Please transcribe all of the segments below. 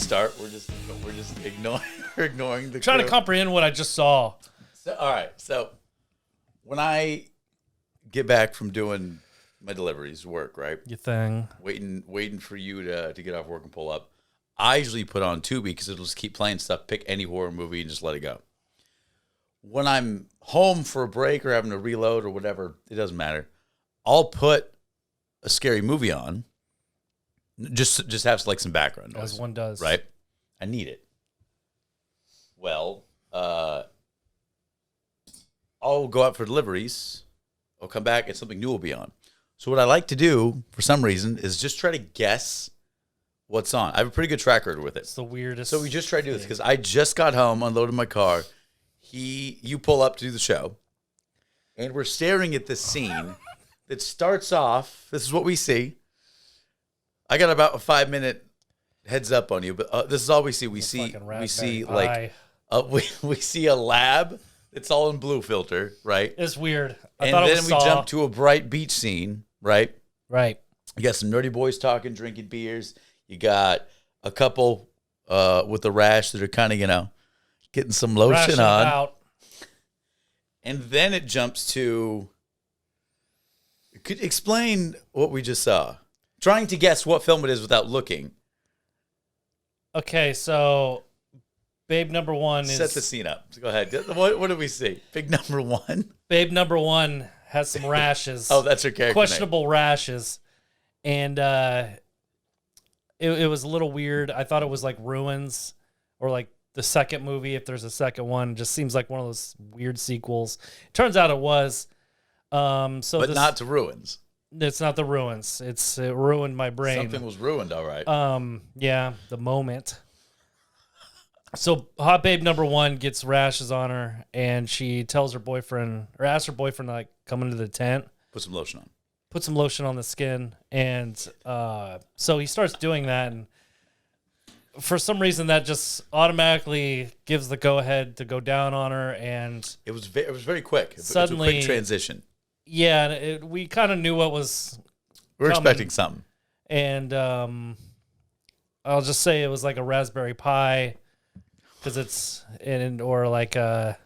start. We're just ignoring we're ignoring the Trying to crew. comprehend what I just saw. So, all right. So when I get back from doing my deliveries, work, right? Your thing. Waiting for you to get off work and pull up. I usually put on Tubi because it'll just keep playing stuff. Pick any horror movie and just let it go. When I'm home for a break or having to reload or whatever, it doesn't matter. I'll put a scary movie on. Just have like some background noise. As one does. Right? I need it. Well, I'll go out for deliveries. I'll come back and something new will be on. So what I like to do, for some reason, is just try to guess what's on. I have a pretty good track record with it. It's the weirdest. So we just try to do this because I just got home, unloaded my car. You pull up to do the show, and we're staring at this scene that starts off. This is what we see. I got about a 5-minute heads up on you, but this is all we see. We see like we see a lab. It's all in blue filter, right? It's weird. And then we jump to a bright beach scene, right? Right. You got some nerdy boys talking, drinking beers. You got a couple with a rash that are kind of, getting some lotion Rashing on. Out. And then it jumps to, could explain what we just saw. Trying to guess what film it is without looking. Okay, so babe number one is... Set the scene up. Go ahead. What do we see? Big number one? Babe number one has some rashes. Oh, that's her character Questionable rashes. And it was a little weird. I thought it was like Ruins or like the second movie, if there's a second one. It just seems like one of those weird sequels. Turns out it was. But not to Ruins. It's not the Ruins. It ruined my brain. Something was ruined, all right. Yeah, the moment. So hot babe number one gets rashes on her, and she tells her boyfriend, or asks her boyfriend to like come into the tent. Put some lotion on. Put some lotion on the skin. And so he starts doing that, and for some reason that just automatically gives the go-ahead to go down on her, and it was very quick. Suddenly, it was a quick transition. Yeah, and we kind of knew what was We're coming. expecting something. And I'll just say it was like a raspberry pie, because it's or like a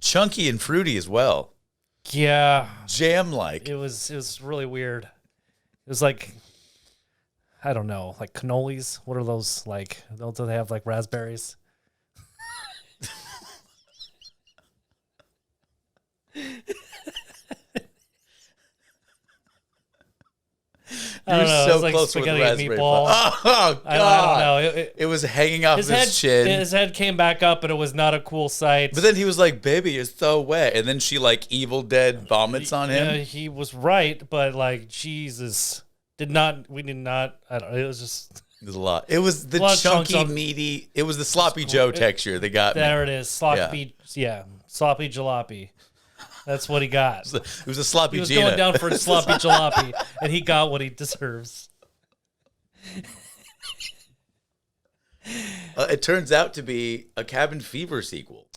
chunky and fruity as well. Yeah, jam-like. It was really weird. It was like, I don't know, like cannolis. What are those like? Don't they have like raspberries? You're so like close with the raspberry meatball. Oh, God. I don't know. It was hanging off his chin. His head came back up, and it was not a cool sight. But then he was like, baby, you're so wet. And then she, like, Evil Dead vomits on him. Yeah, he was right, but, like, Jesus. We did not, I don't know. It was just. It was a lot. It was the chunky, meaty. It was the sloppy Joe texture that got me. There it is. Sloppy, sloppy jalopy. That's what he got. It was a sloppy Gina. He was going down for a sloppy jalopy, and he got what he deserves. It turns out to be a Cabin Fever sequel.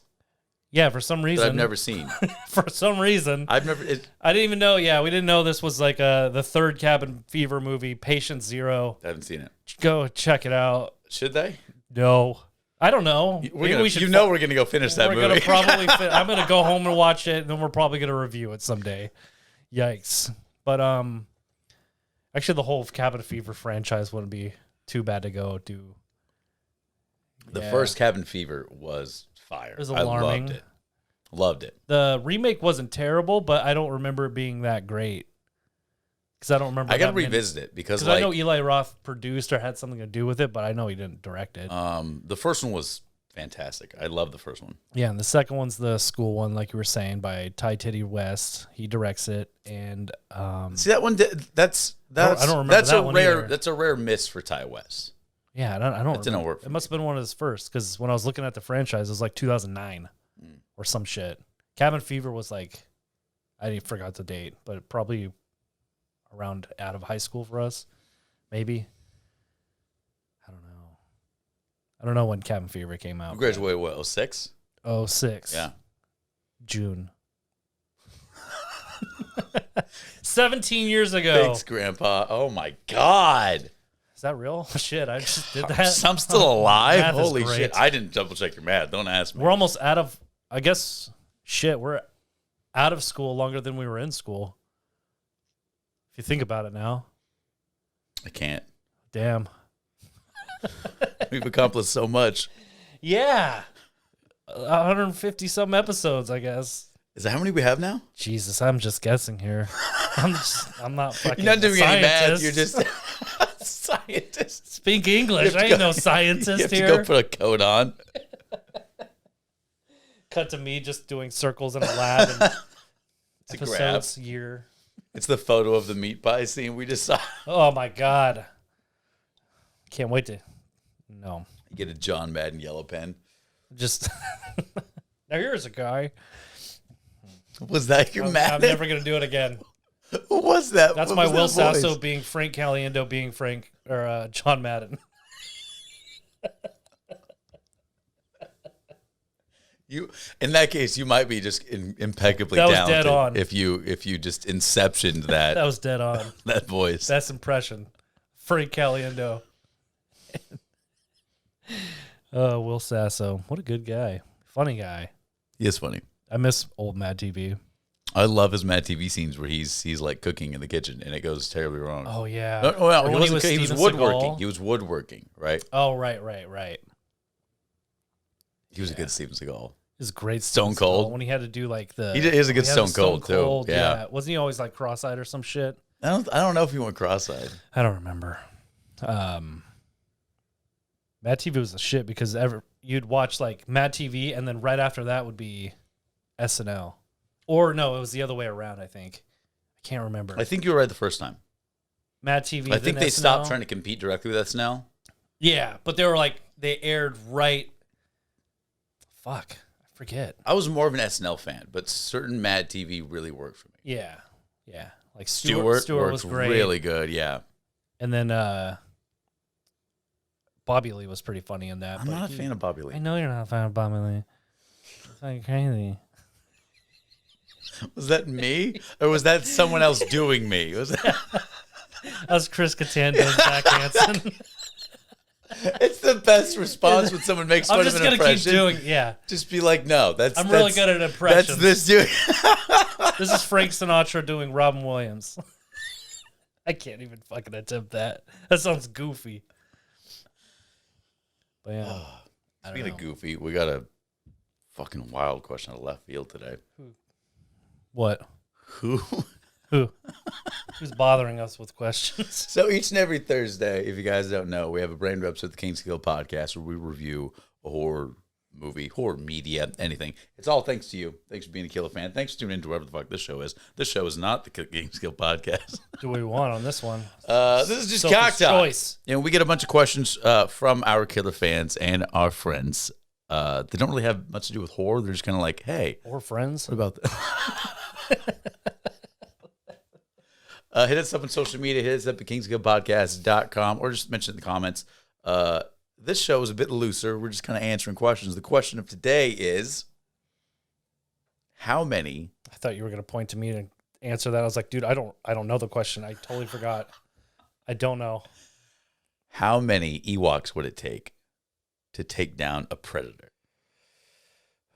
Yeah, for some reason. That I've never seen. For some reason. I didn't even know. Yeah, we didn't know this was like the third Cabin Fever movie, Patient Zero. I haven't seen it. Go check it out. Should they? No. I don't know. We're going to go finish that movie. Gonna probably I'm going to go home and watch it, and then we're probably going to review it someday. Yikes. But actually the whole Cabin Fever franchise wouldn't be too bad to go do. The first Cabin Fever was fire. It was alarming. I loved it. The remake wasn't terrible, but I don't remember it being that great. Because I don't remember. I got to revisit it because I know Eli Roth produced or had something to do with it, but I know he didn't direct it. The first one was fantastic. I love the first one. Yeah, and the second one's the school one, like you were saying, by Ty Titty West. He directs it, and see that one. That's I don't remember that's that a one rare. either. That's a rare miss for Ty West. Yeah, I don't. That didn't work. It must have been one of his first, because when I was looking at the franchise, it was like 2009 or some shit. Cabin Fever was like, I forgot the date, but probably around out of high school for us, maybe. I don't know when Cabin Fever came out. You graduated what, 06? 06. Yeah. June. 17 years ago. Thanks, Grandpa. Oh my God. Is that real? Shit, I just did that. I'm still alive. Math is Holy great. shit! I didn't double check your math. Don't ask me. We're almost out of, I guess, shit, we're out of school longer than we were in school. If you think about it now. I can't. Damn. We've accomplished so much. Yeah. 150 some episodes, I guess. Is that how many we have now? Jesus, I'm just guessing here. I'm not fucking You're not doing any math. scientist. You're just a scientist. Speak English. You have I to ain't go- no You scientist have to here. go put a coat on. Cut to me just doing circles in a lab and It's a graph. episodes year. It's the photo of the meat pie scene we just saw. Oh my god. Can't wait to no. You get a John Madden yellow pen. Just now here's a guy. Was that your I'm Madden? never gonna do it again. What was that? That's What my was Will that voice? Sasso being Frank Caliendo being Frank or John Madden. You, in that case, you might be just impeccably That was talented dead on. if you just inceptioned That that was dead on. that voice. Best impression. Frank Caliendo. Will Sasso. What a good guy. Funny guy. He is funny. I miss old Mad TV. I love his Mad TV scenes where he's like cooking in the kitchen and it goes terribly wrong. Oh yeah. No, well, Or he when wasn't cooking, he was Steven woodworking. Seagal. He was woodworking, right? Oh right. He was a good Steven Seagal. His great Stone Steven Seagal Cold. when he had to do like the. He is a good he had Stone Cold, too. Yeah. Wasn't he always like cross-eyed or some shit? I don't know if he went cross-eyed. I don't remember. Mad TV was the shit because you'd watch like Mad TV and then right after that would be SNL. Or no, it was the other way around, I think. I can't remember. I think you were right the first time. Mad TV. I think then they stopped SNL. trying to compete directly with SNL. Yeah, but they were like they aired right. Fuck, I forget. I was more of an SNL fan, but certain Mad TV really worked for me. Yeah. Like Stewart was works great. really good, yeah. And then Bobby Lee was pretty funny in that. I'm but not a fan of Bobby I Lee. know you're not a fan of Bobby Lee. It's like crazy. Was that me? Or was that someone else doing me? Was that... That was Chris Kattan doing Zach Hansen. It's the best response when someone makes I'm fun just of an gonna keep impression. doing. Yeah, Just be like, no, that's I'm really good at impressions. That's this dude. This is Frank Sinatra doing Robin Williams. I can't even fucking attempt that. That sounds goofy. But yeah, I don't Speaking know. of goofy, we got a fucking wild question out of left field today. What? Who? Who's bothering us with questions? So each and every Thursday, if you guys don't know, we have a Brain Reps with the King's Kill podcast where we review a horror movie, horror media, anything. It's all thanks to you. Thanks for being a Killer fan. Thanks for tuning into whatever the fuck this show is. This show is not the King's Kill podcast. Do we want on this one? This is just Sophie's cocktail. choice. And we get a bunch of questions from our Killer fans and our friends. They don't really have much to do with horror. They're just kind of like, hey, Or friends? what about that? Hit us up on social media. Hit us up at kingsguildpodcast.com or just mention in the comments. This show is a bit looser. We're just kind of answering questions. The question of today is, how many? I thought you were going to point to me to answer that. I was like, dude, I don't know the question. I totally forgot. I don't know. How many Ewoks would it take to take down a predator?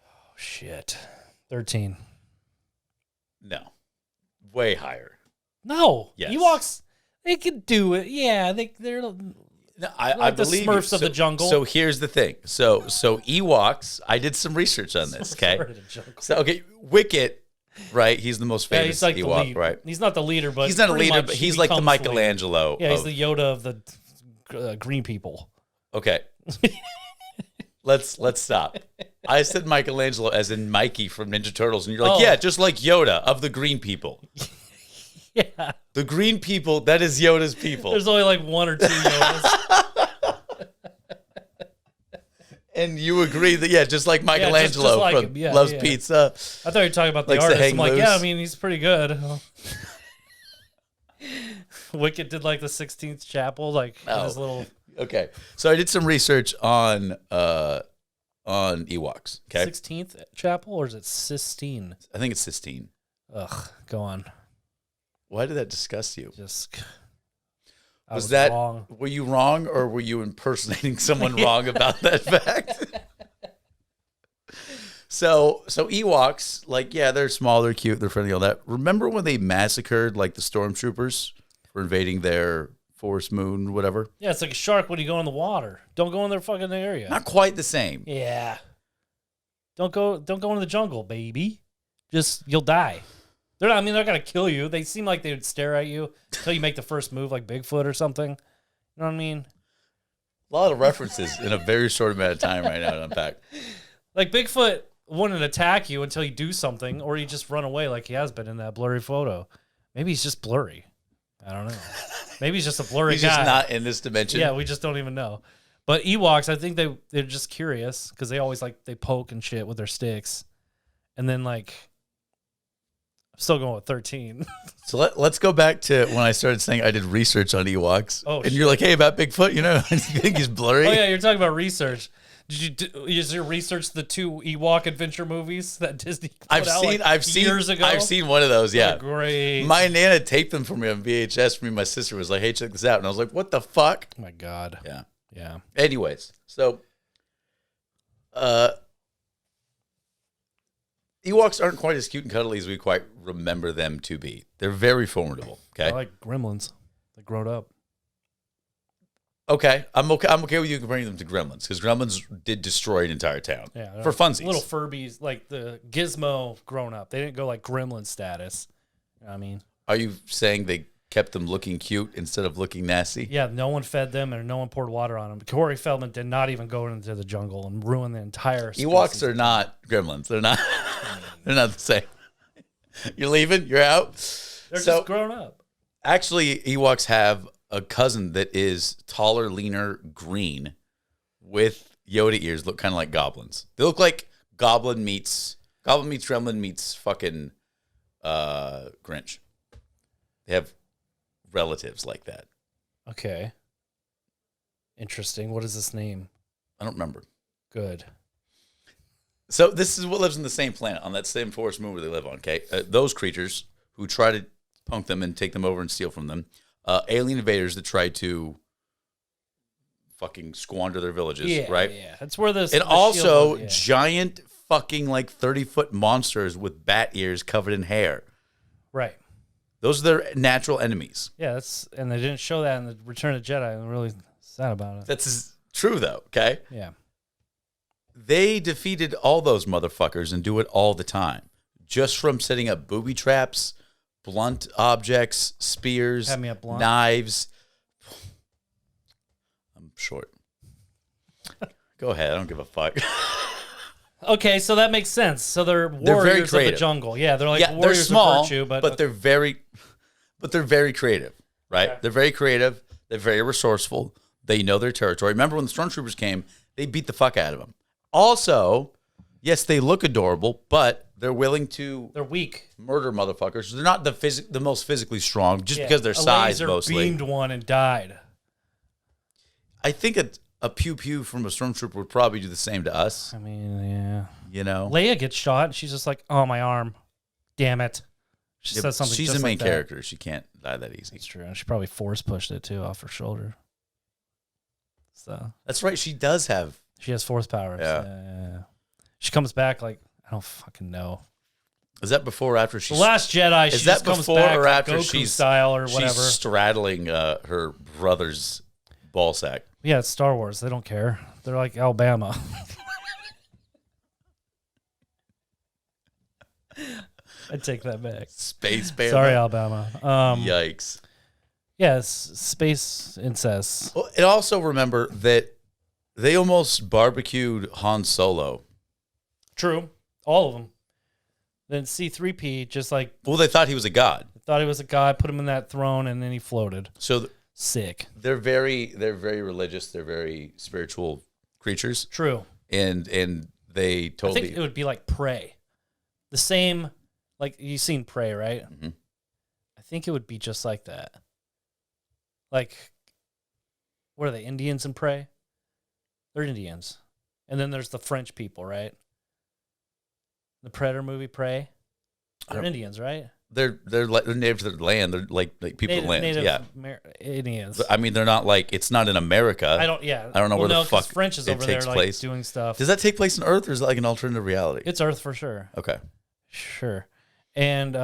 Oh, shit. 13. No. Way higher. No. Yes. Ewoks, they could do it. Yeah, they're No, I like the believe you. Smurfs of the jungle. So here's the thing. So Ewoks, I did some research on this, okay? Sorry to joke. So, okay, Wicket, right? He's the most Yeah, famous he's like the Ewok, lead. right? He's not the leader, but He's not a pretty leader, much but he he's like the becomes leader. Michelangelo. Yeah, he's of- the Yoda of the green people. Okay. Let's stop. I said Michelangelo as in Mikey from Ninja Turtles, and you're like, Oh. yeah, just like Yoda of the green people. Yeah. The green people, that is Yoda's people. There's only like one or two Yodas. And you agree that, yeah, just like Michelangelo just like from him. Yeah, Loves yeah. Pizza. I thought you were talking about the Likes to artist. hang I'm like, yeah, I loose. mean, he's pretty good. Wicked did like the 16th Chapel, like in Oh. his little Okay. So I did some research on Ewoks, okay? 16th Chapel, or is it Sistine? I think it's Sistine. Ugh, go on. Why did that disgust you? Just, I Was that wrong. were you wrong or were you impersonating someone wrong about that fact? So Ewoks, like, yeah, they're small, they're cute, they're friendly, all that. Remember when they massacred like the stormtroopers for invading their forest moon, whatever? Yeah, it's like a shark when you go in the water. Don't go in their fucking area. Not quite the same. Yeah. Don't go into the jungle, baby. Just you'll die. They're not gonna kill you. They seem like they would stare at you until you make the first move like Bigfoot or something. You know what I mean? A lot of references in a very short amount of time right now to unpack. Like Bigfoot wouldn't attack you until you do something, or you just run away like he has been in that blurry photo. Maybe he's just blurry. I don't know. Maybe he's just a blurry He's guy. just not in this dimension. Yeah, we just don't even know. But Ewoks, I think they're just curious because they always they poke and shit with their sticks. And then I'm still going with 13. So let's go back to when I started saying I did research on Ewoks. Oh, and you're like, hey, about Bigfoot, you know, you think he's blurry? Oh yeah, you're talking about research. Did you research the 2 Ewok adventure movies that Disney put out I've seen years ago? I've seen one of those, yeah. They're great. My Nana taped them for me on VHS for me. My sister was like, hey, check this out. And I was like, what the fuck? Oh my God. Yeah. Yeah. Anyways, so Ewoks aren't quite as cute and cuddly as we quite remember them to be. They're very formidable. Okay. I like Gremlins. They growed up. Okay. I'm okay with you comparing them to Gremlins because Gremlins did destroy an entire town. Yeah. For funsies. Little Furbies, like the Gizmo grown up. They didn't go like Gremlin status. You know what I mean? Are you saying they kept them looking cute instead of looking nasty? Yeah, no one fed them and no one poured water on them. Corey Feldman did not even go into the jungle and ruin the entire species. Ewoks are not Gremlins. They're not. They're not the same. You're leaving. You're out. They're just grown up. Actually, Ewoks have a cousin that is taller, leaner, green, with Yoda ears. Look kind of like goblins. They look like Goblin meets Gremlin meets fucking Grinch. They have relatives like that. Okay. Interesting. What is this name? I don't remember. Good. So this is what lives in the same planet, on that same forest moon where they live on, okay? Those creatures who try to punk them and take them over and steal from them. Alien invaders that try to fucking squander their villages, right? Yeah, that's where this. And also giant fucking 30-foot monsters with bat ears covered in hair. Right. Those are their natural enemies. Yeah, and they didn't show that in the Return of the Jedi. I'm really sad about it. That's true, though, okay? Yeah. They defeated all those motherfuckers and do it all the time. Just from setting up booby traps, blunt objects, spears, Have me at blunt. knives. I'm short. Go ahead. I don't give a fuck. Okay, so that makes sense. So they're They're very warriors of the creative. jungle. Yeah, they're like Yeah, warriors they're small, of virtue, but they're very creative, right? Okay. They're very creative. They're very resourceful. They know their territory. Remember when the stormtroopers came, they beat the fuck out of them. Also, yes, they look adorable, but they're willing to they're weak. murder motherfuckers. They're not the most physically strong, just Yeah, because their a size laser mostly. beamed one and died. I think a pew pew from a stormtrooper would probably do the same to us. I mean, yeah. You know, Leia gets shot, and she's just like, "Oh, my arm, damn it." She Yeah, says something. she's just the main like that. character. She can't die that easy. That's true. And she probably force pushed it too off her shoulder. So That's right. She does have. she has force powers. Yeah. Yeah. She comes back like I don't fucking know. Is that before or after The she's? Last Jedi. Is She that just comes before back or like after Goku she's- style or She's whatever. straddling her brother's ball sack. Yeah, it's Star Wars. They don't care. They're like Alabama. I take that back. Space Bama. Sorry, Alabama. Yikes. Yes, space incest. Well, and also remember that they almost barbecued Han Solo. True, all of them. Then C-3P just like Well, they thought he was a god. thought he was a god, put him in that throne, and then he floated. So Sick. they're very religious. They're very spiritual creatures, True. and they I totally. think it would be like Prey. The same, like you've seen Prey, right? Mhm. I think it would be just like that. Like, what are they, Indians in Prey? They're Indians. And then there's the French people, right? The Predator movie, Prey. They're don't- Indians, right? they're native to their land. They're like people of land. Native Yeah. Indians. I mean, they're not like, it's not in America. I don't. Yeah. I don't know where the 'cause fuck French is it over there takes like place. doing stuff. Does that take place on Earth, or is it like an alternative reality? It's Earth for sure. Okay. Sure. And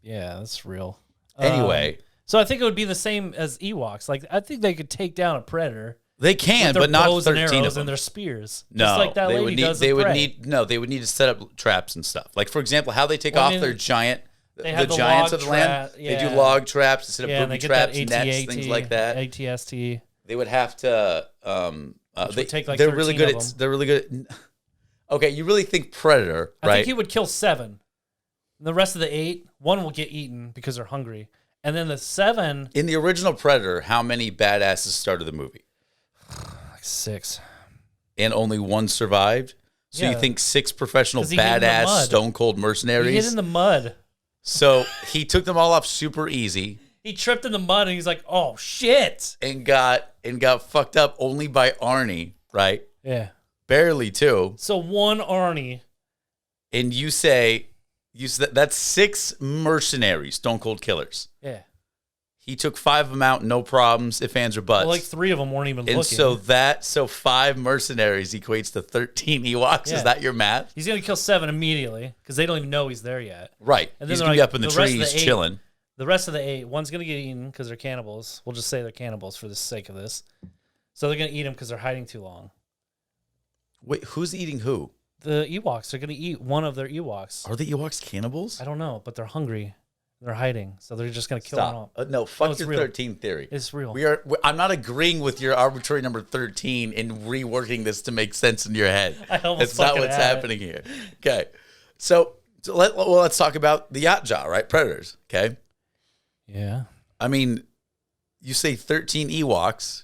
yeah, that's real. Anyway, so I think it would be the same as Ewoks. Like I think they could take down a predator. they can, With their but not bows and 13 arrows of them. and their spears. No, Just like that they lady would need. does They with would Prey. need. No, they would need to set up traps and stuff. Like for example, how they take Well, I off mean, their giant. they The have the giants log of the land. trap, They do yeah. log traps instead of Yeah, and they booby get that traps, nets, things like that. ATST. They would have to. They would take, like, they're really 13 good of at. them. They're really good. At, okay, you really think Predator, I right? think he would kill 7. The rest of the 8, 1 will get eaten because they're hungry. And then the 7, In the original Predator, how many badasses started the movie? like 6. And only 1 survived? So Yeah. you think 6 professional 'Cause he hid in the badass mud. stone cold He mercenaries? hid in the mud. So he took them all off super easy He tripped in the mud and he's like, "Oh shit!" and got fucked up only by Arnie, right? Yeah. Barely too. So one Arnie. And you say that's 6 mercenaries, stone cold killers. Yeah. He took 5 of them out, no problems, if ands or buts. Well, like 3 of them weren't even and looking. so 5 mercenaries equates to 13 Ewoks. Yeah. Is that your math? He's gonna kill 7 immediately because they don't even know he's there yet. Right. And then He's they're gonna be like, up in the the rest of trees the 8 chilling. The rest of the 8, one's gonna get eaten because they're cannibals. We'll just say they're cannibals for the sake of this. So they're gonna eat him because they're hiding too long. Wait, who's eating who? The Ewoks are gonna eat one of their Ewoks. Are the Ewoks cannibals? I don't know, but they're hungry. They're hiding, so they're just gonna kill them all. Stop. No, fuck it's your real. 13 theory. It's real. I'm not agreeing with your arbitrary number 13 and reworking this to make sense in your head. I almost That's not fucking what's had it. happening here. Okay. So let's talk about the Yachtja, right? Predators. Okay. Yeah. I mean, you say 13 Ewoks.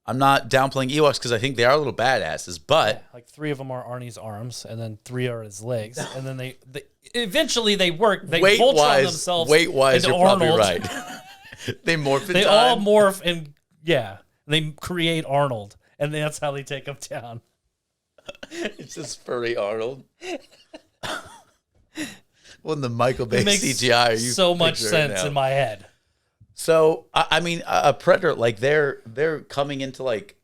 I'm not downplaying Ewoks because I think they are little badasses, but Like 3 of them are Arnie's arms, and then 3 are his legs, and then they eventually they work. They Voltron themselves. weight-wise, into you're probably Arnold. right. They morph in They all time. morph and they create Arnold, and that's how they take him down. It's this furry Arnold. When the Michael Bay It makes CGI, are you so much picturing sense now? in my head. So I mean, a Predator, like they're coming into like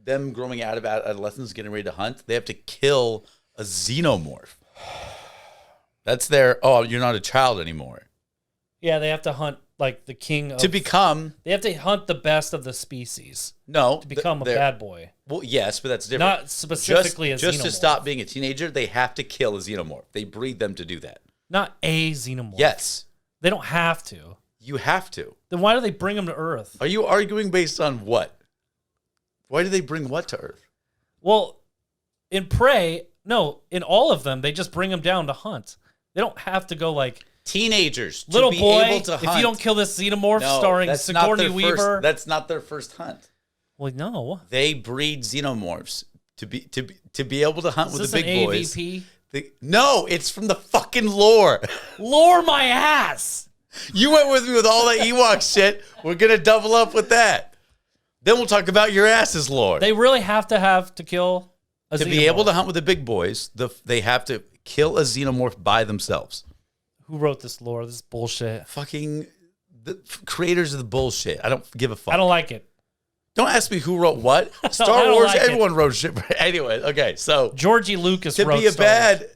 them growing out of adolescence, getting ready to hunt. They have to kill a xenomorph. That's their. Oh, you're not a child anymore. Yeah, they have to hunt like the king of. To become They have to hunt the best of the species no to become a they're- bad boy. Well, yes, but that's different. Not specifically just a to xenomorph. stop being a teenager, they have to kill a xenomorph. They breed them to do that. Not a xenomorph. Yes, They don't have to. you have to. Then why do they bring them to Earth? Are you arguing based on what? Why do they bring what to Earth? Well, in Prey, no, in all of them, they just bring them down to hunt. They don't have to go like, Teenagers, to little be boy, able to if hunt. you don't kill this xenomorph No, starring that's not Sigourney their Weaver. First, that's not their first hunt. Well, no. They breed xenomorphs to be able to hunt Is with this the big an boys. AVP? No, it's from the fucking lore. Lure my ass! You went with me with all that Ewok shit. We're gonna double up with that. Then we'll talk about your ass's lore. They really have to kill a To xenomorph. be able to hunt with the big boys, they have to kill a xenomorph by themselves. Who wrote this lore? This is bullshit. Fucking the creators of the bullshit. I don't give a fuck. I don't like it. Don't ask me who wrote what. I Star don't Wars, like it. everyone wrote shit. Anyway, okay, so Georgie Lucas to wrote be a Star Wars. bad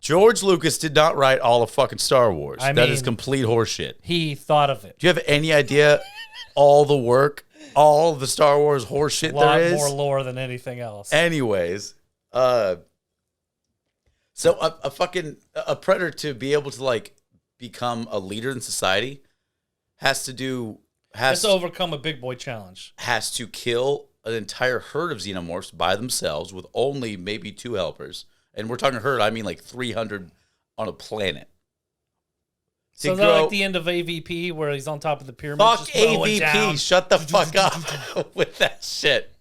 George Lucas did not write all of fucking Star Wars. I That mean- is complete horseshit. He thought of it. Do you have any idea all the work, all the Star Wars horseshit A lot there is? more lore than anything else. Anyways, so a predator to be able to like become a leader in society has to overcome a big boy challenge. has to kill an entire herd of xenomorphs by themselves with only maybe 2 helpers. And we're talking herd, I mean like 300 on a planet. So is that like the end of AVP where he's on top of the pyramid? Fuck just throwing down? AVP, shut the fuck up with that shit.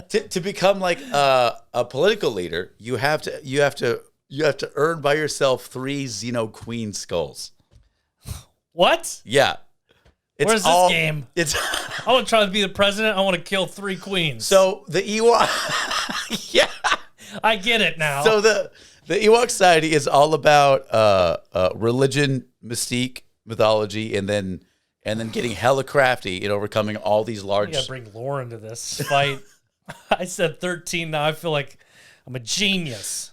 To become like a political leader, you have to earn by yourself 3 Xeno Queen skulls. What? Yeah. Where's this game? It's I want to try to be the president. I want to kill 3 queens. so the Ewok. Yeah. I get it now. So The Ewok Society is all about religion, mystique, mythology, and then getting hella crafty and overcoming all these large. You gotta bring Lauren to this fight. I said 13. Now I feel like I'm a genius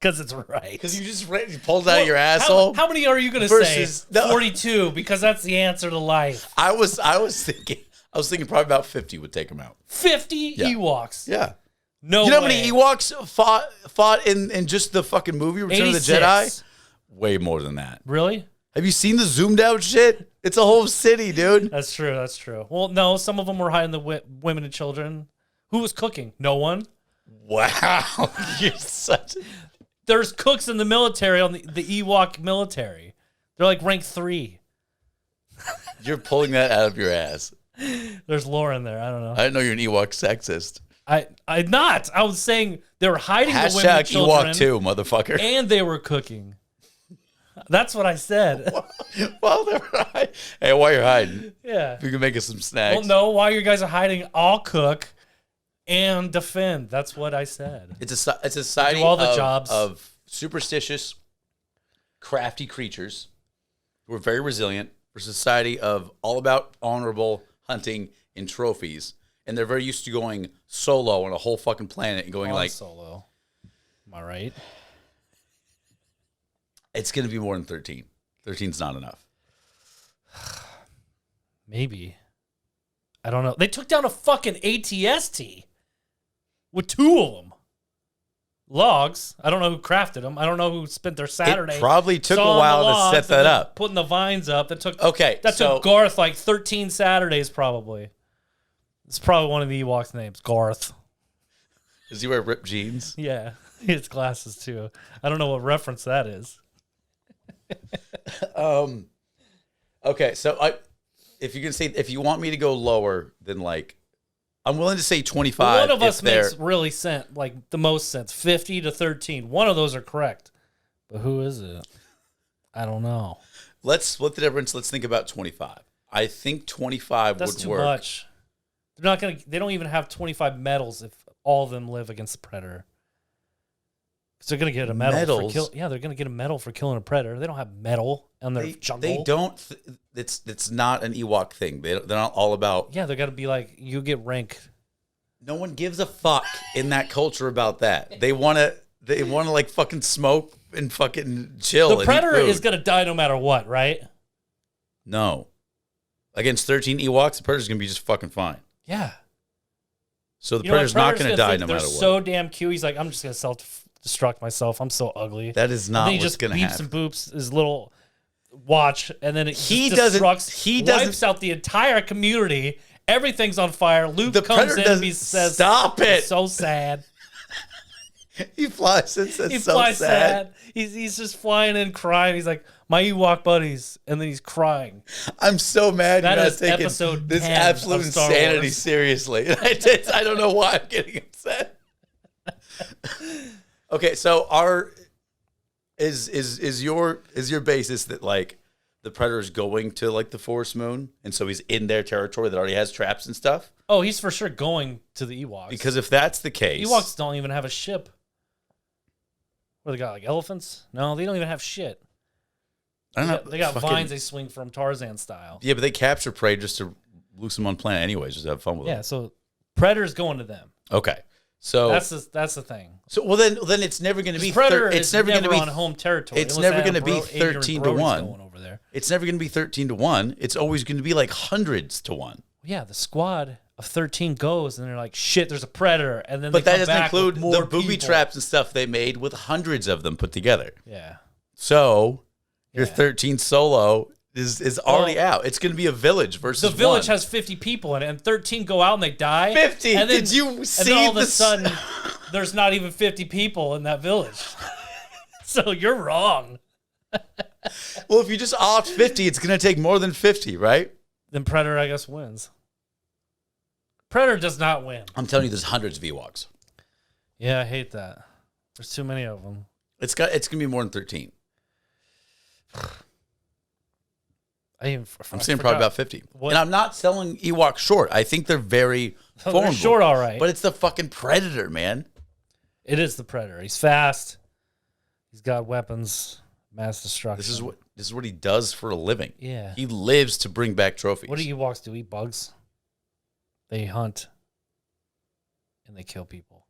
because it's right. Because you pulled it out of your asshole. How many are you gonna say? 42, because that's the answer to life. I was thinking probably about 50 would take him out. 50 Ewoks. Yeah. No, you know way. how many Ewoks fought in just the fucking movie Return of the 86. Jedi? Way more than that. Really? Have you seen the zoomed out shit? It's a whole city, dude. That's true. That's true. Well, no, some of them were hiding the women and children. Who was cooking? No one. Wow, you're such. There's cooks in the military on the Ewok military. They're like rank 3. You're pulling that out of your ass. There's Lauren there. I don't know. I didn't know you're an Ewok sexist. I'm not. I was saying they were hiding the women and Hashtag children. Ewok 2, motherfucker. And they were cooking. That's what I said. Well, they were hiding. Hey, while you're hiding, Yeah. if you can make us some snacks. Well, no, while you guys are hiding, I'll cook and defend. That's what I said. It's a society Do all the jobs. of superstitious, crafty creatures who are very resilient. For a society of all about honorable hunting and trophies. And they're very used to going solo on a whole fucking planet and going like solo. Am I right? it's going to be more than 13. 13's not enough. Maybe. I don't know. They took down a fucking ATST with 2 of them. Logs. I don't know who crafted them. I don't know who spent their Saturday. It probably took a sawing the while logs to set that and then up. Putting the vines up. That took so Garth like 13 Saturdays probably. It's probably one of the Ewoks' names. Garth. Does he wear ripped jeans? Yeah. He has glasses too. I don't know what reference that is. Okay, so if you want me to go lower than like, I'm willing to say 25. One of us makes really sense, like the most sense. 50 to 13. One of those are correct. But who is it? I don't know. Let's split the difference. Let's think about 25. I think 25 That's would too work. much. They're not gonna. They don't even have 25 medals if all of them live against the predator. Because they're gonna get a medal for kill. Yeah, they're gonna get a medal for killing a predator. They don't have medal on their jungle. They don't. It's not an Ewok thing. They're not all about. Yeah, they're gonna be like, you get rank. No one gives a fuck in that culture about that. They want to like fucking smoke and fucking chill. The predator is gonna die no matter what, right? No. Against 13 Ewoks, the predator's gonna be just fucking fine. Yeah. So the predator's not going to die no matter They're what. so damn cute. He's like, I'm just going to self-destruct myself. I'm so ugly. That is not what's going to happen. He just beeps and boops his little watch, and then He doesn't. doesn't Wipes out the entire community. Everything's on fire. Luke The comes predator in and he doesn't says, stop it. It's so sad. He flies and says, He so flies sad. He's just flying and crying. He's like, my Ewok buddies, and then he's crying. I'm so mad That you're not is taking episode this 10 absolute of Star insanity Wars. seriously. I don't know why I'm getting upset. Okay, so is your basis that like the predator's going to like the Forest Moon, and so he's in their territory that already has traps and stuff? Oh, he's for sure going to the Ewoks. Because if that's the case, Ewoks don't even have a ship. What, they got, like elephants? No, they don't even have shit. I don't know. They got fucking- vines they swing from Tarzan style. Yeah, but they capture prey just to loose them on planet anyways, just to have fun with Yeah, them. so Predator's going to them. Okay. So That's the thing. so well then it's never going to be Predator it's is never going to be on home territory. it's unless never they have gonna be Adrian 13 to Brody's 1. going over there. It's never going to be 13 to 1. It's always going to be like hundreds to 1. Yeah, the squad of 13 goes, and they're like, shit, there's a Predator. And then But they that come doesn't back with include more the booby people. traps and stuff they made with hundreds of them put together. Yeah. So your Yeah. 13 solo is already out. It's going to be a village versus The village one. has 50 people in it, and 13 go out and they die. 50? And then, Did you and see then all of a this? sudden, there's not even 50 people in that village. So you're wrong. Well, if you just opt 50, it's going to take more than 50, right? Then Predator, I guess, wins. Predator does not win. I'm telling you, there's hundreds of Ewoks. Yeah, I hate that. There's too many of them. It's going to be more than 13. I'm saying probably about 50. What? And I'm not selling Ewok short. I think they're very They're formidable. short, all right. But it's the fucking Predator, man. It is the Predator. He's fast. He's got weapons, mass destruction. This is what he does for a living. Yeah. He lives to bring back trophies. What do Ewoks do? Eat bugs. They hunt. And they kill people.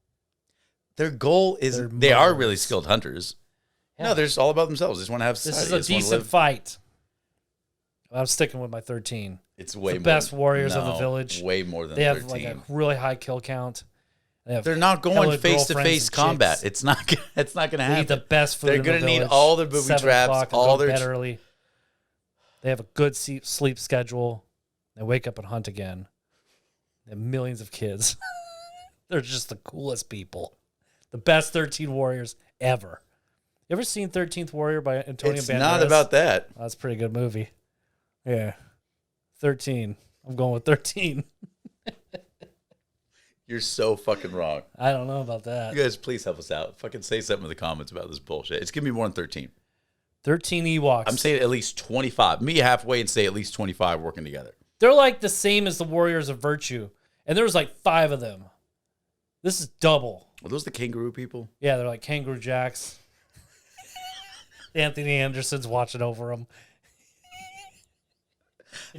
Their goal is They're they are murderers. really skilled hunters. Yeah. No, they're just all about themselves. They just want to have This society. is a decent fight. I'm sticking with my 13. It's way the more best warriors of the no, village. Way more than They 13. have like a really high kill count. They have They're not going hella face to girlfriends face and combat. chicks. It's not going to They happen. eat the best food. They're in the gonna need village. all their booby 7 traps, o'clock, they'll all go to their bed early. They have a good sleep schedule. They wake up and hunt again. They have millions of kids. They're just the coolest people. The best 13 warriors ever. You ever seen 13th Warrior by Antonio It's Banderas? not about that. Oh, that's a pretty good movie. Yeah. 13. I'm going with 13. You're so fucking wrong. I don't know about that. You guys, please help us out. Fucking say something in the comments about this bullshit. It's gonna be more than 13. 13 Ewoks. I'm saying at least 25. Meet halfway and say at least 25 working together. They're like the same as the Warriors of Virtue. And there was like 5 of them. This is double. Are those the kangaroo people? Yeah, they're like Kangaroo Jacks. Anthony Anderson's watching over them.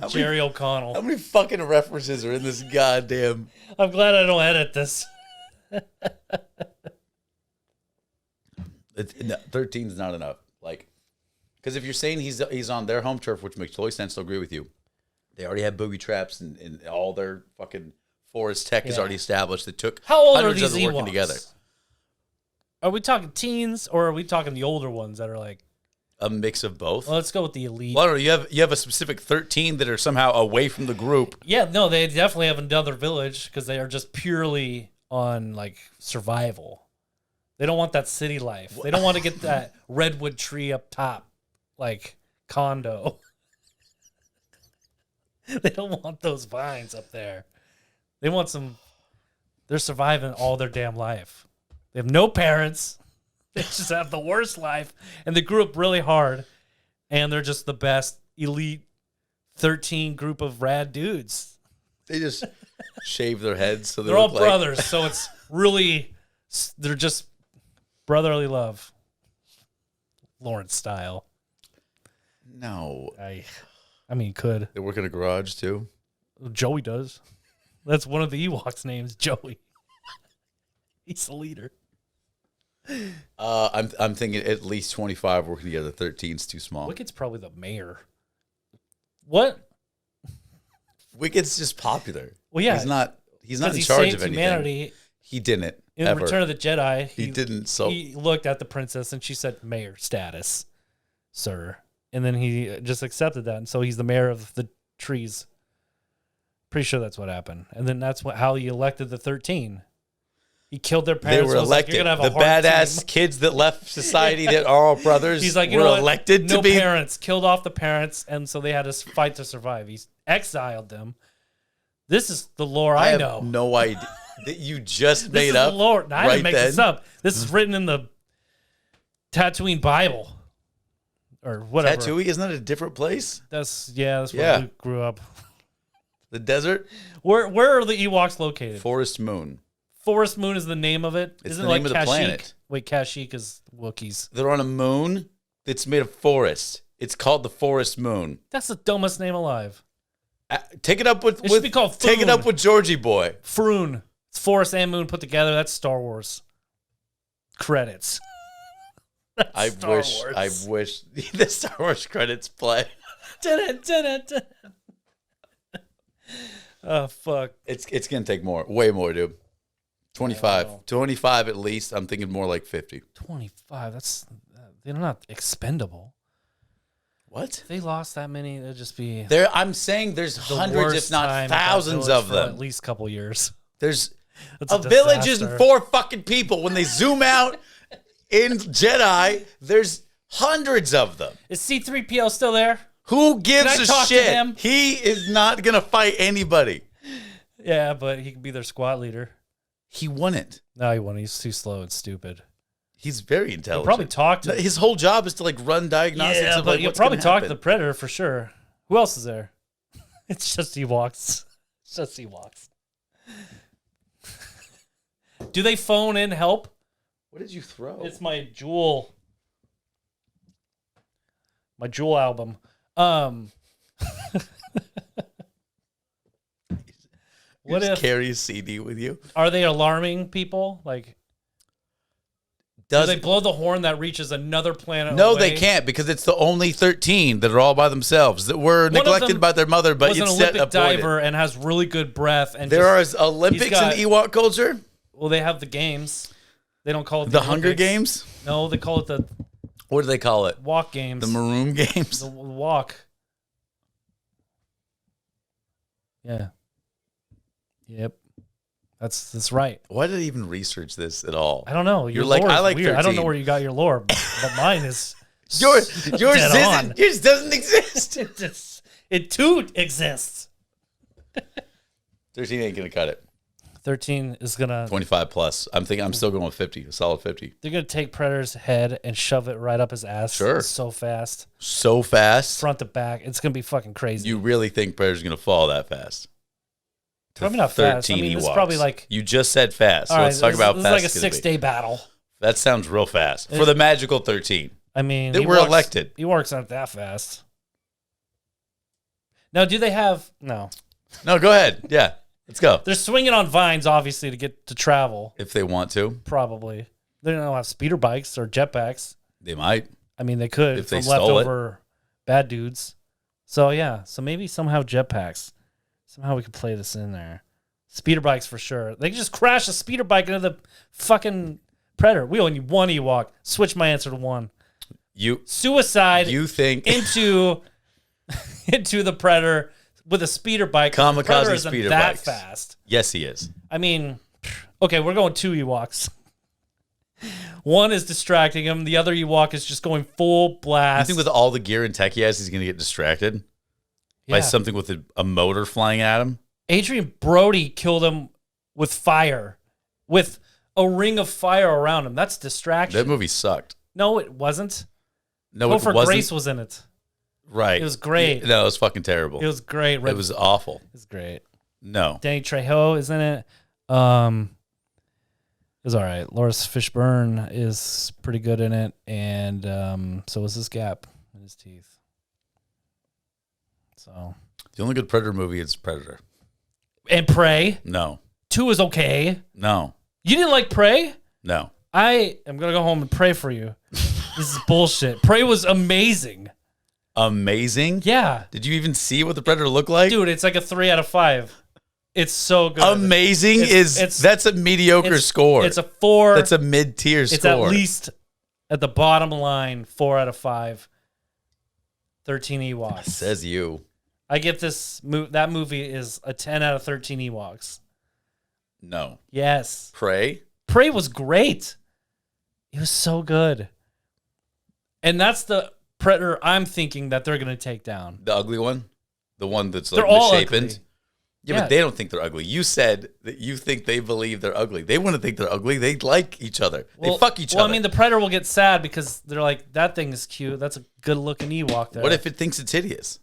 Jerry O'Connell. How many fucking references are in this goddamn? I'm glad I don't edit this. 13 is not enough. Like, because if you're saying he's on their home turf, which makes total sense, I'll agree with you. They already have booby traps and all their fucking forest tech is Yeah. already established. That took How old are hundreds these of them working Ewoks? together. Are we talking teens or are we talking the older ones that are like, A mix of both. well, let's go with the elite. Well, I don't know, you have a specific 13 that are somehow away from the group. Yeah, no, they definitely have another village because they are just purely on like survival. They don't want that city life. They don't want to get that redwood tree up top, like condo. They don't want those vines up there. They want some. They're surviving all their damn life. They have no parents. They just have the worst life, and they grew up really hard, and they're just the best elite 13 group of rad dudes. They just shave their heads so they They're all look like brothers, so it's really they're just brotherly love, Lawrence style. No, I mean, could they work in a garage too. Joey does? That's one of the Ewoks' names, Joey. He's the leader. I'm thinking at least 25 working together. 13's too small. Wicked's probably the mayor. What? Wicked's just popular. Well, yeah, He's not in he charge saved of anything. humanity. He didn't In ever. Return of the Jedi, he didn't. So he looked at the princess and she said, "Mayor status, sir," and then he just accepted that, and so he's the mayor of the trees. Pretty sure that's what happened, and then that's how he elected the 13. He killed their they parents. were was like, elected. "You're gonna have a The hard badass team." kids that left society that are all brothers He's like, you were know what? elected no to be. parents, killed off the parents, and so they had to fight to survive. He's exiled them. This is the lore I have know. no idea that you just This made is up. the lore. No, I right didn't make this then. up. This is written in the Tatooine Bible or whatever. Tatooine isn't that a different place? That's where Yeah. Luke grew up. The desert, Where are the Ewoks located? Forest Moon. Forest Moon is the name of it. It's Isn't the it name like of the Kashyyyk? planet. Wait, Kashyyyk is Wookiees. They're on a moon that's made of forest. It's called the Forest Moon. That's the dumbest name alive. Take it up with. It should be called Take it Foon. up with Georgie Boy. Froon. It's Forest and Moon put together. That's Star Wars. Credits. That's I Star wish. Wars. I wish the Star Wars credits play. Dun-dun-dun-dun-dun. Oh, fuck. It's gonna take more, way more, dude. 25, Wow. 25 at least. I'm thinking more like 50. 25. They're not expendable. What? If they lost that many, it'd just be I'm saying there's the hundreds, worst if not time at that thousands village of for them. At least a couple years. There's That's a village disaster. isn't 4 fucking people. When they zoom out in Jedi, there's hundreds of them. Is C-3PO still there? Who gives Can I a talk to shit? him? He is not gonna fight anybody. Yeah, but he can be their squad leader. He wouldn't. No, he won't. He's too slow and stupid. He's very He'll intelligent. probably talk to. His whole job is to like run diagnostics Yeah, of but like he'll what's probably gonna talk to the happen. Predator for sure. Who else is there? It's just Ewoks. It's just Ewoks. Do they phone in help? What did you throw? It's my jewel. my Jewel album. What Just if carry a CD with you? are they alarming people? Like, do they blow the horn that reaches another planet? No, away? they can't because it's the only 13 that are all by themselves that were neglected by their mother. But was an it's set Olympic appointed. diver and has really good breath. And There are Olympics got- in Ewok culture. well, they have the games. They don't call it The Hunger Olympics. Games. No, they call it the What do they call it? walk games. The Maroon Games. The walk. Yeah. Yep. That's right. Why did I even research this at all? I don't know. Your You're like, lore I is like weird. I don't know 13. where you got your lore, but mine is Yours dead on. doesn't exist. It too exists. 13 ain't gonna cut it. 13 is gonna 25 plus. I'm still going with 50. A solid 50. they're gonna take Predator's head and shove it right up his ass. Sure. So fast. So fast. Front to back. It's gonna be fucking crazy. You really think Predator's gonna fall that fast? To Probably not fast. I mean, it's Ewoks. probably like You just said fast. So all right, let's talk about this fast. is like a 6-day battle. That sounds real fast for the magical 13. I mean, They were elected. Ewoks aren't that fast. Now, do they have no? No, go ahead. Yeah, let's go. They're swinging on vines, obviously, to get to travel. If they want to, Probably they don't have speeder bikes or jetpacks. they might. I mean, they could If they from stole leftover bad dudes. So yeah, so maybe somehow jetpacks. Somehow we could play this in there. Speeder bikes for sure. They can just crash a speeder bike into the fucking Predator. We only need one Ewok. Switch my answer to one. Suicide You think into the Predator with a speeder bike. Kamikaze The Predator isn't speeder that bikes. fast. Yes, he is. I mean, okay, we're going 2 Ewoks. One is distracting him. The other Ewok is just going full You blast. think with all the gear and tech he has, he's going to get distracted by Yeah. something with a motor flying at him? Adrian Brody killed him with fire, with a ring of fire around him. That's distraction. That movie sucked. No, it wasn't. No, it Topher wasn't. Grace was in it. Right. It was great. No, it was fucking terrible. It was great. It was awful. It was great. No. Danny Trejo is in it. It was all right. Lawrence Fishburne is pretty good in it, and so is this gap in his teeth. So The only good Predator movie is Predator. and Prey. No. 2 is okay. No. You didn't like Prey? No. I am gonna go home and pray for you. This is bullshit. Prey was amazing. Amazing? Yeah, Did you even see what the Predator looked like? dude, it's like a 3 out of 5. It's so good. Amazing that's a mediocre score. It's a 4. That's a mid-tier score. It's at least at the bottom line 4 out of 5. 13 Ewoks. Says you. I get this. That movie is a 10 out of 13 Ewoks. No. Yes. Prey? Prey was great. It was so good. And that's the Predator I'm thinking that they're going to take down. The ugly one? The one that's They're like all misshapen? ugly. Yeah, Yeah. but they don't think they're ugly. You said that you think they believe they're ugly. They wouldn't think they're ugly. They like each other. They fuck each Well, other. I mean, the Predator will get sad because they're like, that thing is cute. That's a good-looking Ewok there. What if it thinks it's hideous?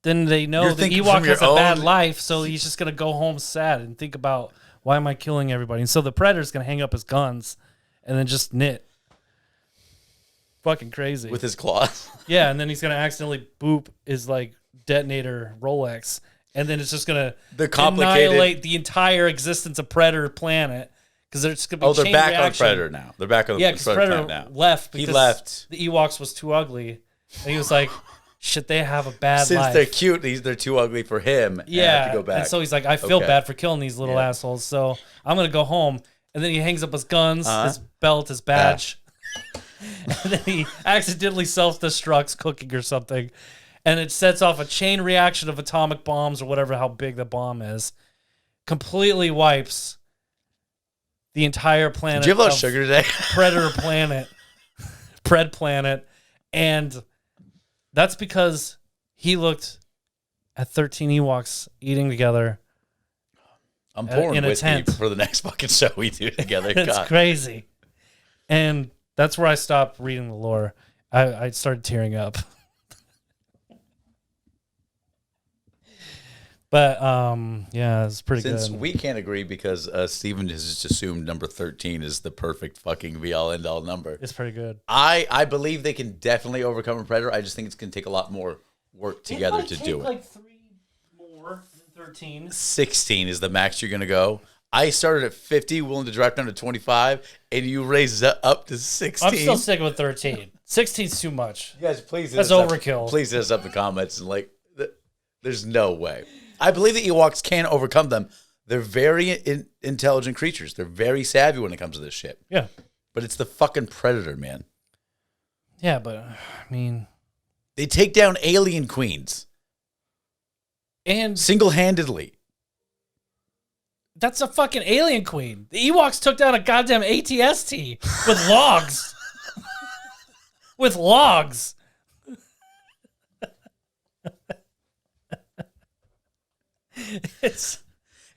Then they know You're the thinking Ewok from your has a bad own- life, so he's just going to go home sad and think about, why am I killing everybody? And so the Predator's going to hang up his guns and then just knit. Fucking crazy. With his claws? Yeah, and then he's going to accidentally boop his, like, detonator Rolex. And then it's just going The to complicated- annihilate the entire existence of Predator planet. Because there's going to be They're chain back reaction. on Predator now. They're back on Yeah, the because Predator Predator planet now. left He because left. the Ewoks was too ugly. And he was like, shit, they have a bad Since life. they're cute, they're too ugly for him. And I Yeah, have to go back. and so he's like, I feel Okay. bad for killing these little Yeah. assholes, so I'm gonna go home. And then he hangs up his guns, Uh-huh. his belt, his badge, and then he accidentally self-destructs cooking or something, and it sets off a chain reaction of atomic bombs or whatever, how big the bomb is, completely wipes the entire planet. Did you have a lot of of sugar today? Predator planet, Pred planet, and that's because he looked at 13 Ewoks eating together. I'm pouring in a whiskey tent. for the next fucking show we do together. It's God. crazy, and that's where I stopped reading the lore. I started tearing up. But yeah, it's pretty Since good. we can't agree because Steven has just assumed number 13 is the perfect fucking be all end all number. It's pretty good. I believe they can definitely overcome a predator. I just think it's going to take a lot more work together to do it. Like 3 more than 13. 16 is the max you're going to go. I started at 50, willing to drop down to 25, and you raised it up to 16. I'm still sticking with 13. 16's too much. You guys, please hit That's us up. overkill. Please hit us up in the comments and there's no way. I believe the Ewoks can overcome them. They're very intelligent creatures. They're very savvy when it comes to this shit. Yeah. But it's the fucking predator, man. Yeah, but I mean, They take down alien queens and single-handedly. that's a fucking alien queen. The Ewoks took down a goddamn ATST with logs. With logs. It's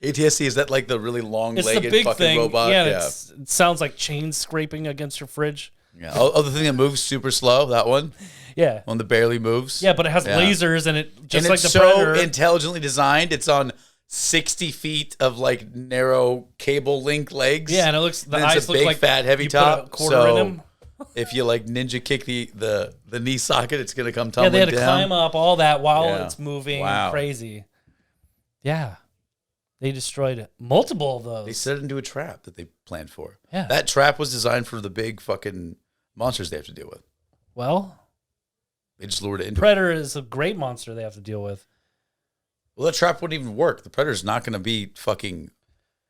ATST, is that like the really the long-legged big fucking thing. robot? Yeah, it sounds like chains scraping against your fridge. Yeah. Oh, the thing that moves super slow, that one? Yeah. One that barely moves? Yeah, but it has Yeah. lasers and it just And like it's the so Predator. intelligently designed. It's on 60 feet of like narrow cable link legs. Yeah, and it looks the And it's eyes a look big like fat heavy you top. put a quarter in him. If you like ninja kick the knee socket, it's gonna come Yeah, tumbling they had to down. climb up all that while Yeah. it's moving. Wow. Crazy. Yeah. They destroyed multiple of those. They set it into a trap that they planned for. Yeah. That trap was designed for the big fucking monsters they have to deal with. Well, They just lured it into it. Predator is a great monster they have to deal with. Well, that trap wouldn't even work. The Predator's not going to be fucking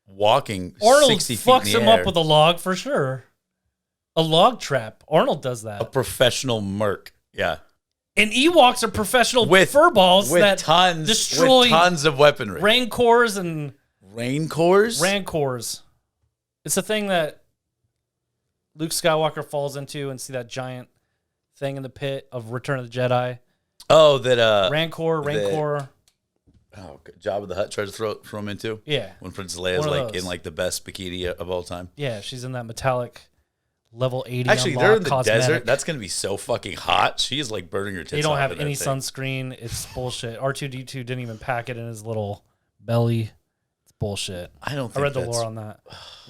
walking Arnold 60 feet fucks in the him air. up with a log for sure. A log trap. Arnold does A that. professional merc. Yeah. And Ewoks are professional With- furballs With that tons of weaponry. Rancors and Raincors? Rancors. It's a thing that Luke Skywalker falls into and see that giant thing in the pit of Return of the Jedi. Oh, that Rancor. Jabba the Hutt tried to throw him into. Yeah. When Princess Leia's One of like those. in like the best bikini of all time. Yeah, she's in that metallic level 80 Actually, unlock they're in the cosmetic. desert. That's gonna be so fucking hot. She's like burning her tits. They don't off have in any that thing. sunscreen. It's bullshit. R2D2 didn't even pack it in his little belly. It's bullshit. I don't. I Think read the that's- lore on that.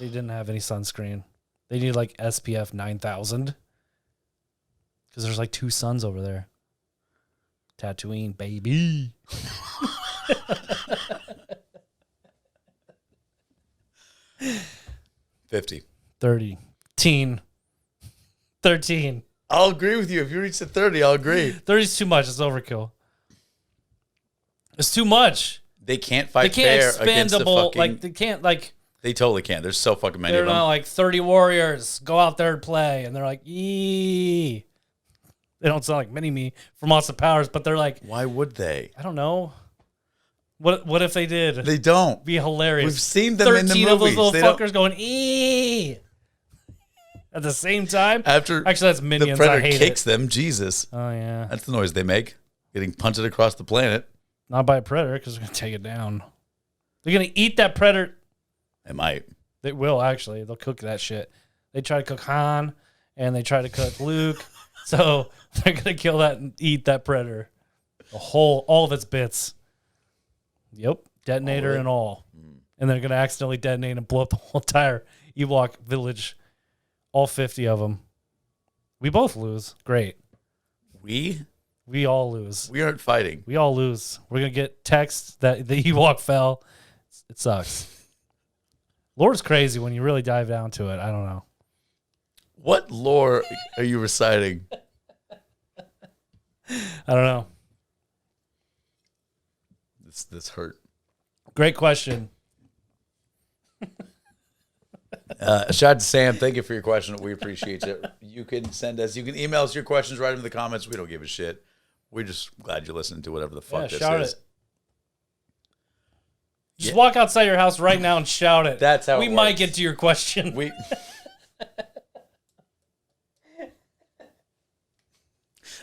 They didn't have any sunscreen. They need like SPF 9000 because there's like 2 suns over there. Tatooine, baby. 50. 30. Teen. 13. I'll agree with you. If you reach the 30, I'll agree. 30 is too much. It's overkill. It's too much. They can't They fight can't fair against the expandable. fucking. Like, they can't, like, They totally can't. There's so fucking many they're of them. not like 30 warriors. Go out there and play. And they're like, eee. They don't sound like Mini-Me from Austin Powers, but they're like, Why would they? I don't know. What if they did? They don't. Be hilarious. We've seen them in the 13 of those movies. little They don't- fuckers going ee at the same time. After Actually, that's the Minions. Predator I hate kicks it. them, Jesus. Oh yeah, That's the noise they make. Getting punted across the planet. not by a predator because they're gonna take it down. They're gonna eat that predator. It might. They will actually. They'll cook that shit. They try to cook Han, and they try to cook Luke. So they're gonna kill that and eat that predator. All of its bits. Yep, detonator and all. And they're gonna accidentally detonate and blow up the whole entire Ewok village. All 50 of them. We both lose. Great. We We all lose. aren't fighting. We all lose. We're gonna get texts that the Ewok fell. It sucks. Lore's crazy when you really dive down to it. I don't know. What lore are you reciting? I don't know. This hurt. Great question. Shout out to Sam. Thank you for your question. We appreciate it. You can email us your questions, write them in the comments. We don't give a shit. We're just glad you're listening to whatever the fuck this shout is. it. Just walk outside your house right now and shout it. That's how we it might works. get to your question. We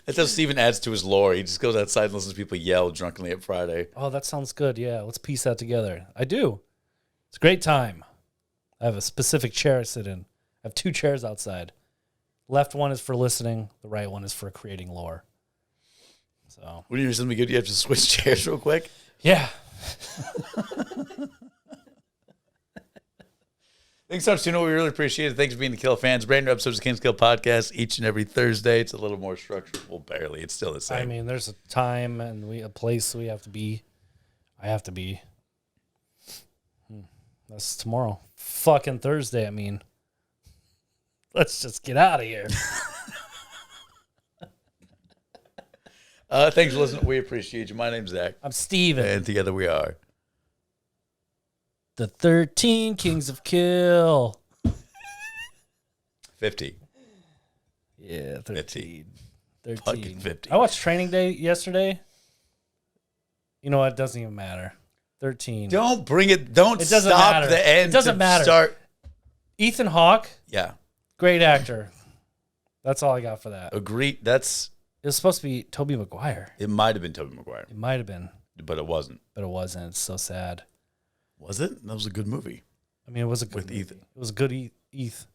That's how Steven adds to his lore. He just goes outside and listens to people yell drunkenly at Friday. Oh, that sounds good. Yeah, let's piece that together. I do. It's a great time. I have a specific chair I sit in. I have 2 chairs outside. Left one is for listening. The right one is for creating lore. So When you hear something good, you have to switch chairs real quick. yeah. Thanks so much, Tino. We really appreciate it. Thanks for being the Kill fans. Brand new episodes of King's Kill podcast each and every Thursday. It's a little more structured. Well, barely. It's still the same. I mean, there's a time and a place we have to be. I have to be. That's tomorrow. Fucking Thursday. I mean, let's just get out of here. Thanks for listening. We appreciate you. My name's Zach. I'm Steven. And together we are The 13 Kings of Kill. 50. Yeah, 13. 13. Fucking 50. I watched Training Day yesterday. You know what? It doesn't even matter. 13. Don't bring it. Don't It doesn't stop matter. the end. It doesn't to matter. Start. Ethan Hawke, Yeah. great actor. That's all I got for that. Agree. It was supposed to be Tobey Maguire. It might have been Tobey Maguire, It might have been, but it wasn't. but it wasn't. It's so sad. Was it? That was a good movie. I mean, it was a good With movie. Ethan. It was a good Eth.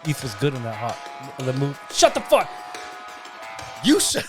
Eth was good in that the movie. Shut the fuck. You said.